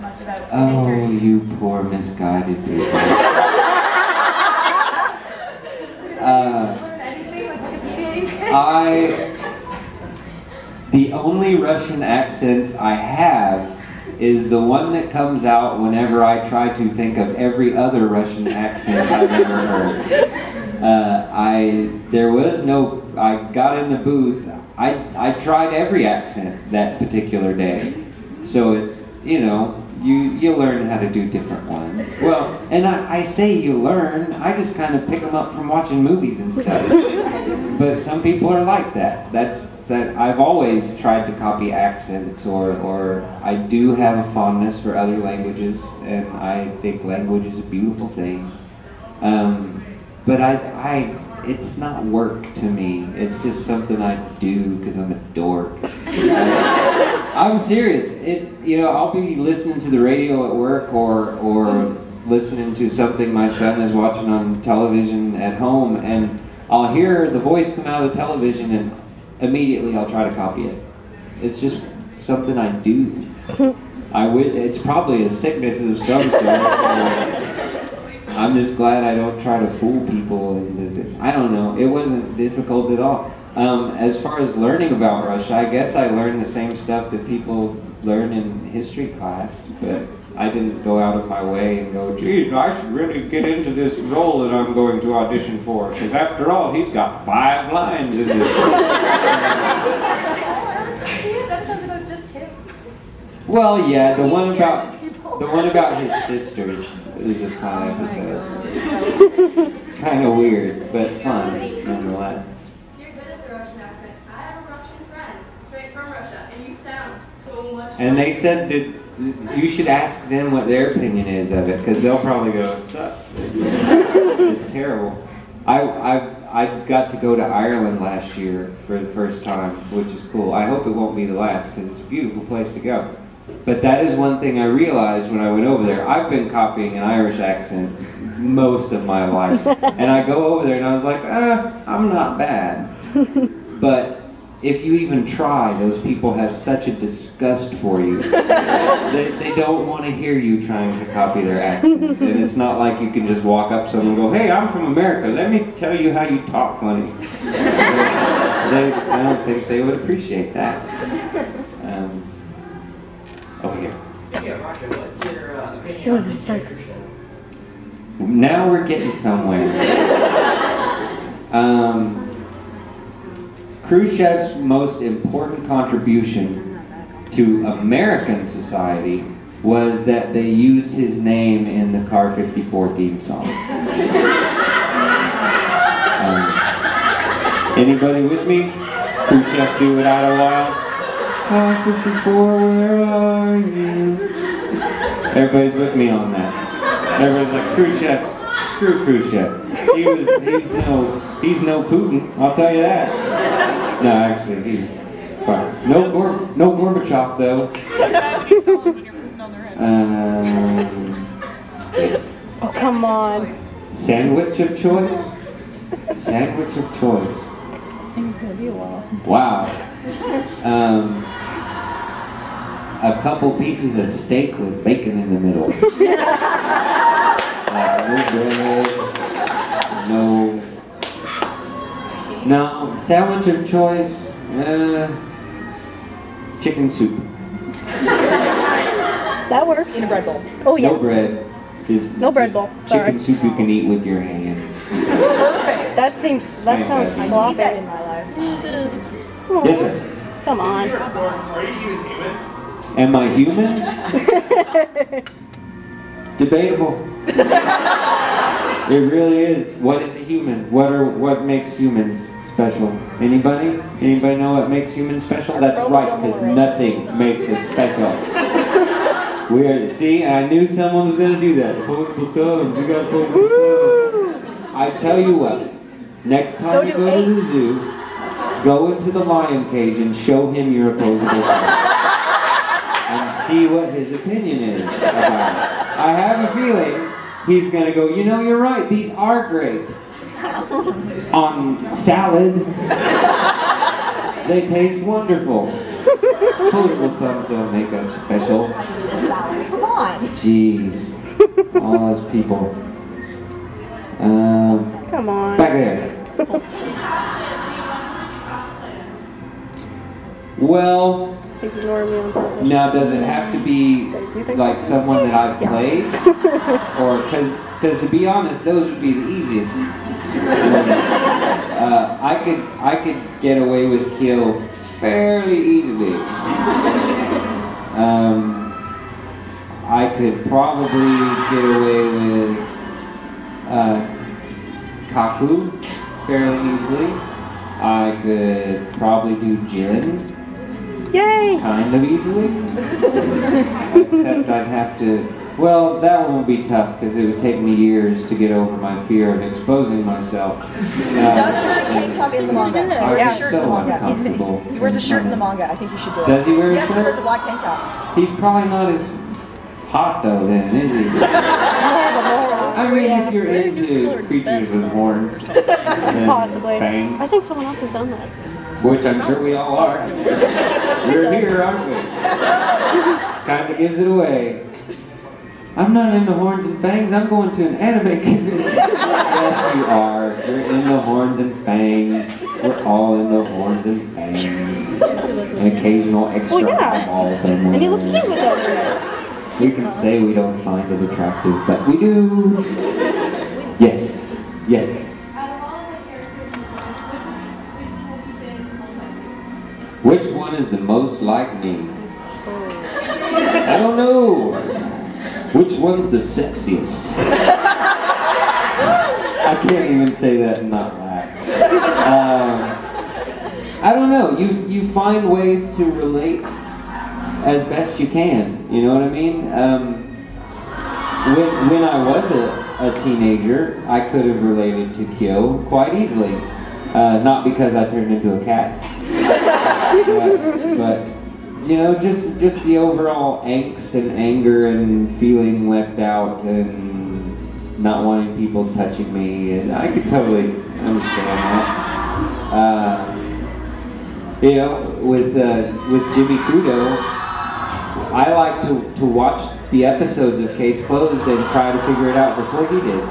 much about Oh, history. you poor misguided people. Learn anything like Wikipedia? The only Russian accent I have is the one that comes out whenever I try to think of every other Russian accent I've ever heard. I got in the booth, I tried every accent that particular day. So it's, you know, you learn how to do different ones. Well, and I say you learn, I just kind of pick them up from watching movies and stuff. But some people are like that. That I've always tried to copy accents, or I do have a fondness for other languages, and I think language is a beautiful thing. But it's not work to me. It's just something I do because I'm a dork. I'm serious. I'll be listening to the radio at work, or listening to something my son is watching on television at home, and I'll hear the voice come out of the television, and immediately I'll try to copy it. It's just something I do. It's probably a sickness of some sort. I'm just glad I don't try to fool people. I don't know. It wasn't difficult at all. As far as learning about Russia, I guess I learned the same stuff that people learn in history class, but I didn't go out of my way and go, geez, I should really get into this role that I'm going to audition for, because after all, he's got 5 lines in this. Episodes about just him. Well, yeah, the one about his sisters is a fun episode. Kind of weird, but fun nonetheless. You're good at the Russian accent. I have a Russian friend, straight from Russia, and you sound so much. And they said that you should ask them what their opinion is of it, because they'll probably go, it sucks. It's terrible. I got to go to Ireland last year for the first time, which is cool. I hope it won't be the last, because it's a beautiful place to go. But that is one thing I realized when I went over there. I've been copying an Irish accent most of my life. And I go over there and I was like, I'm not bad. But if you even try, those people have such a disgust for you. They don't want to hear you trying to copy their accent. And it's not like you can just walk up to someone and go, hey, I'm from America, let me tell you how you talk funny. I don't think they would appreciate that. Over here. Speaking of Russia, what's your opinion on dictatorship? Now we're getting somewhere. Khrushchev's most important contribution to American society was that they used his name in the Car 54 theme song. Anybody with me? Khrushchev, do it out a while. Car 54, where are you? Everybody's with me on that. Everybody's like, Khrushchev, screw Khrushchev. He's no Putin, I'll tell you that. No, actually, he's fine. No Gorbachev, though. Oh, come on. Sandwich of choice? Sandwich of choice. I think it's gonna be a while. Wow. A couple pieces of steak with bacon in the middle. No sandwich of choice. Chicken soup. That works. In a bread bowl. Oh yeah. No bread. No bread bowl. Chicken soup you can eat with your hands. Perfect. That sounds I need sloppy. that in my life. Yes, sir. Come on. Are you even human? Am I human? Debatable. It really is. What is a human? What makes humans special? Anybody? Anybody know what makes humans special? That's right, because nothing makes us special. See, I knew someone was going to do that. Opposable thumbs. We got opposable thumbs. I tell you what. Next time you go to the zoo, go into the lion cage and show him your opposable thumbs. And see what his opinion is about it. I have a feeling he's going to go, you know, you're right, these are great. On salad, they taste wonderful. Opposable thumbs don't make us special. Jeez. All those people. Come on. Back there. Well, He's ignoring me on purpose. now does it have to be like someone that I've played? Or, because to be honest, those would be the easiest. I could get away with kill fairly easily. I could probably get away with Kaku fairly easily. I could probably do Jin Yay! kind of easily. Except I'd have to, well, that one would be tough because it would take me years to get over my fear of exposing myself. He does wear a tank top in the manga. He I wears a was shirt in the so manga. uncomfortable. He wears a shirt in the manga. I think you should do it. Does he wear a Yes, he shirt? wears a black tank top. He's probably not as hot though then, is he? I mean, if you're into creatures with horns, then Possibly. fangs, I think someone else has done that. which I'm sure we all are. We're here, aren't we? Kind of gives it away. I'm not into horns and fangs. I'm going to an anime convention. Yes, you are. You're into horns and fangs. We're all into horns and fangs. An occasional extra eyeball somewhere. And he looks cute with that. We can say we don't find it attractive, but we do. Yes. Yes. Out of all the characters in the class, which one would you say is the most like you? Which one is the most like me? I don't know. Which one's the sexiest? I can't even say that and not laugh. I don't know. You find ways to relate as best you can. You know what I mean? When I was a teenager, I could have related to Kyo quite easily. Not because I turned into a cat, but you know, just the overall angst and anger and feeling left out and not wanting people touching me, and I could totally understand that. You know, with Jimmy Kudo, I like to watch the episodes of Case Closed and try to figure it out before he did.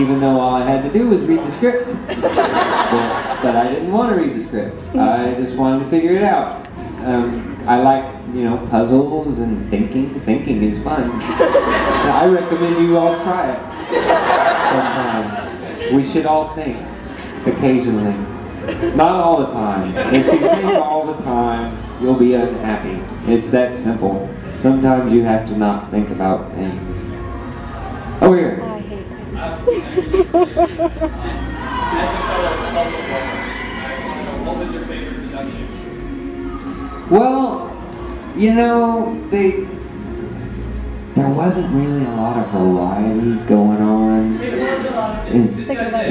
Even though all I had to do was read the script. But I didn't want to read the script. I just wanted to figure it out. I like, you know, puzzles and thinking. Thinking is fun. I recommend you all try it sometime. We should all think occasionally. Not all the time. If you think all the time, you'll be unhappy. It's that simple. Sometimes you have to not think about things. Over here. I hate him. What was your favorite deduction? Well, you know, there wasn't really a lot of variety going on. It was a lot of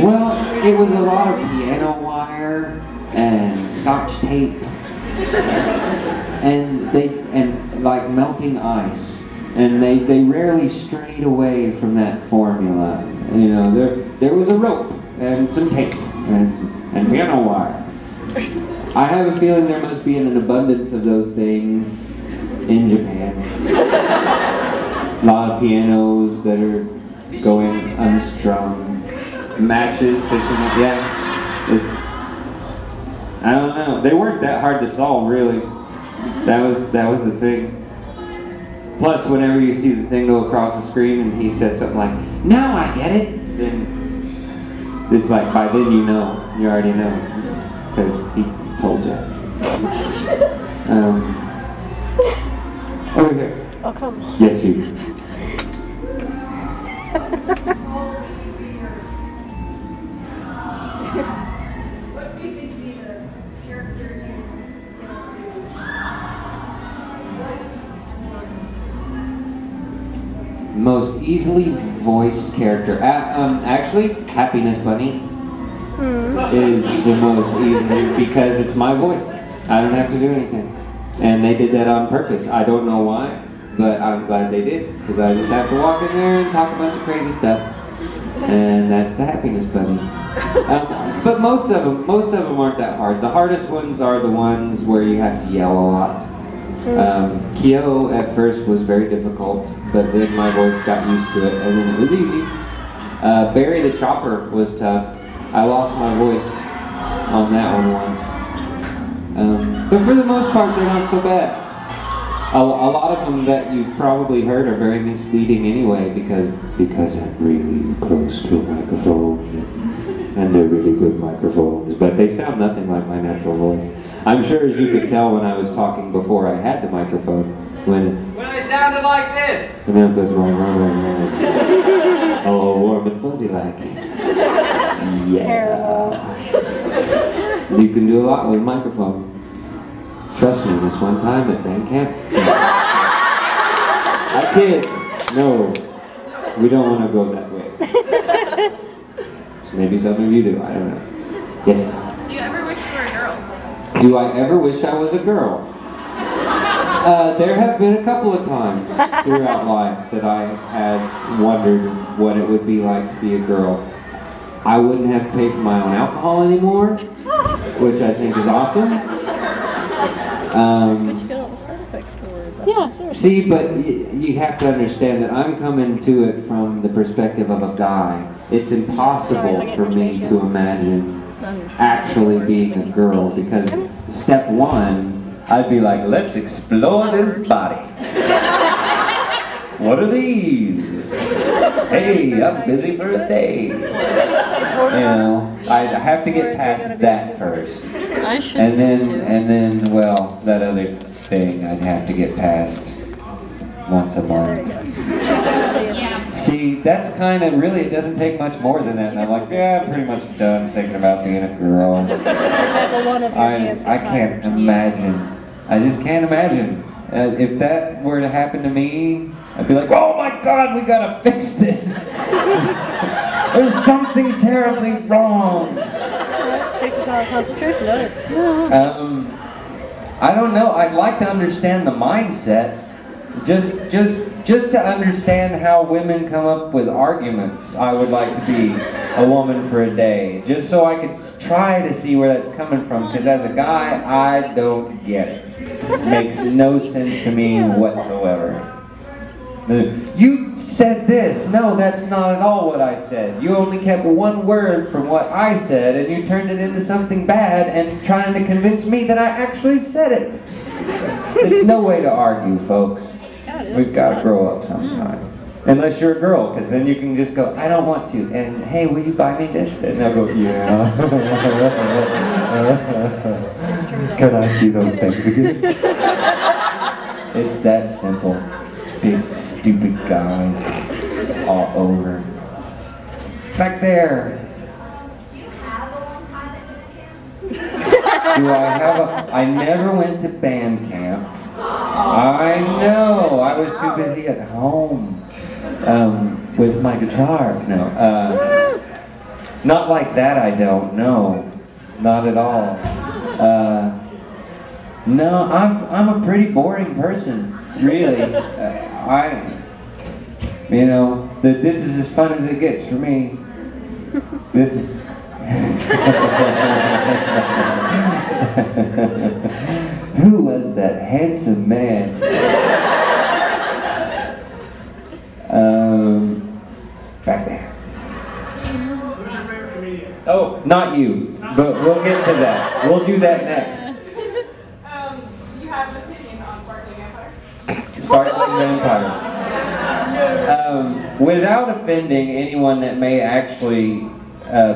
Well, it was a lot of piano wire and scotch tape and like melting ice, and they rarely strayed away from that formula. You know, there was a rope and some tape and piano wire. I have a feeling there must be an abundance of those things in Japan. A lot of pianos that are going unstrung. Matches, fishing, yeah. I don't know. They weren't that hard to solve, really. That was the thing. Plus, whenever you see the thing go across the screen and he says something like, "Now I get it," then it's like by then you know. You already know. Because he told you. Over here. Oh, come on. Yes, you. What do you think would be the character you want to voice? Most easily voiced character. Actually, Happiness Bunny is the most easily because it's my voice. I don't have to do anything. And they did that on purpose. I don't know why, but I'm glad they did, because I just have to walk in there and talk a bunch of crazy stuff. And that's the Happiness Bunny. But most of them aren't that hard. The hardest ones are the ones where you have to yell a lot. Kyo at first was very difficult, but then my voice got used to it, and then it was easy. Barry the Chopper was tough. I lost my voice on that one once. But for the most part, they're not so bad. A lot of them that you've probably heard are very misleading anyway, because I'm really close to a microphone, and they're really good microphones, but they sound nothing like my natural voice. I'm sure, as you could tell when I was talking before I had the microphone, when I sounded like this, oh, warm and fuzzy like. Yeah. You can do a lot with a microphone. Trust me, this one time at band camp. I kid. No, we don't want to go that way. So maybe some of you do. I don't know. Yes. Do you ever wish you were a girl? Do I ever wish I was a girl? There have been a couple of times throughout life that I had wondered what it would be like to be a girl. I wouldn't have to pay for my own alcohol anymore, which I think is awesome. See, but you have to understand that I'm coming to it from the perspective of a guy. It's impossible for me to imagine actually being a girl, because step one, I'd be like, let's explore this body. What are these? Hey, I'm busy for a day. You know, I'd have to get past that first. And then, well, that other thing I'd have to get past once a month. See, that's kind of, really, it doesn't take much more than that. And I'm like, yeah, I'm pretty much done thinking about being a girl. I can't imagine. I just can't imagine. If that were to happen to me, I'd be like, oh my God, we gotta fix this. There's something terribly wrong. I don't know. I'd like to understand the mindset. Just to understand how women come up with arguments. I would like to be a woman for a day, just so I could try to see where that's coming from. Because as a guy, I don't get it. It makes no sense to me whatsoever. You said this. No, that's not at all what I said. You only kept one word from what I said, and you turned it into something bad and trying to convince me that I actually said it. It's no way to argue, folks. We've got to grow up sometime. Unless you're a girl, because then you can just go, I don't want to. And hey, will you buy me this? And they'll go, yeah. Can I see those things again? It's that simple. Big, stupid guy all over. Back there. Do you have a long time at band camp? Do I have a... I never went to band camp. I know. I was too busy at home with my guitar. No. Not like that, I don't. No. Not at all. No, I'm a pretty boring person. Really. You know, this is as fun as it gets for me. This is... Who was that handsome man? Back there. Who's your favorite comedian? Oh, not you, but we'll get to that. We'll do that next. You have an opinion on sparkling vampires? Sparkling vampires. Without offending anyone that may actually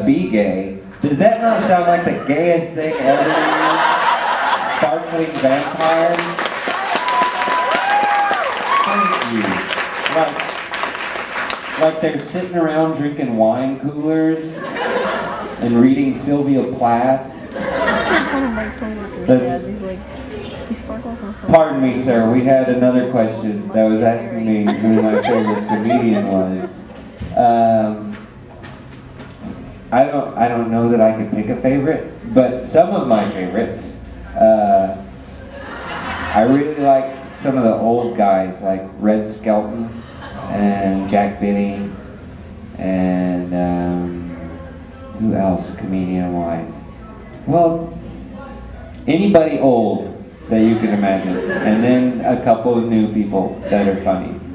be gay, does that not sound like the gayest thing ever? Sparkling vampires? Thank you. Like they're sitting around drinking wine coolers and reading Sylvia Plath. Pardon me, sir. We had another question that was asking me who my favorite comedian was. I don't know that I could pick a favorite, but some of my favorites. I really like some of the old guys, like Red Skelton and Jack Benny, and who else, comedian-wise? Well, anybody old that you can imagine. And then a couple of new people that are funny.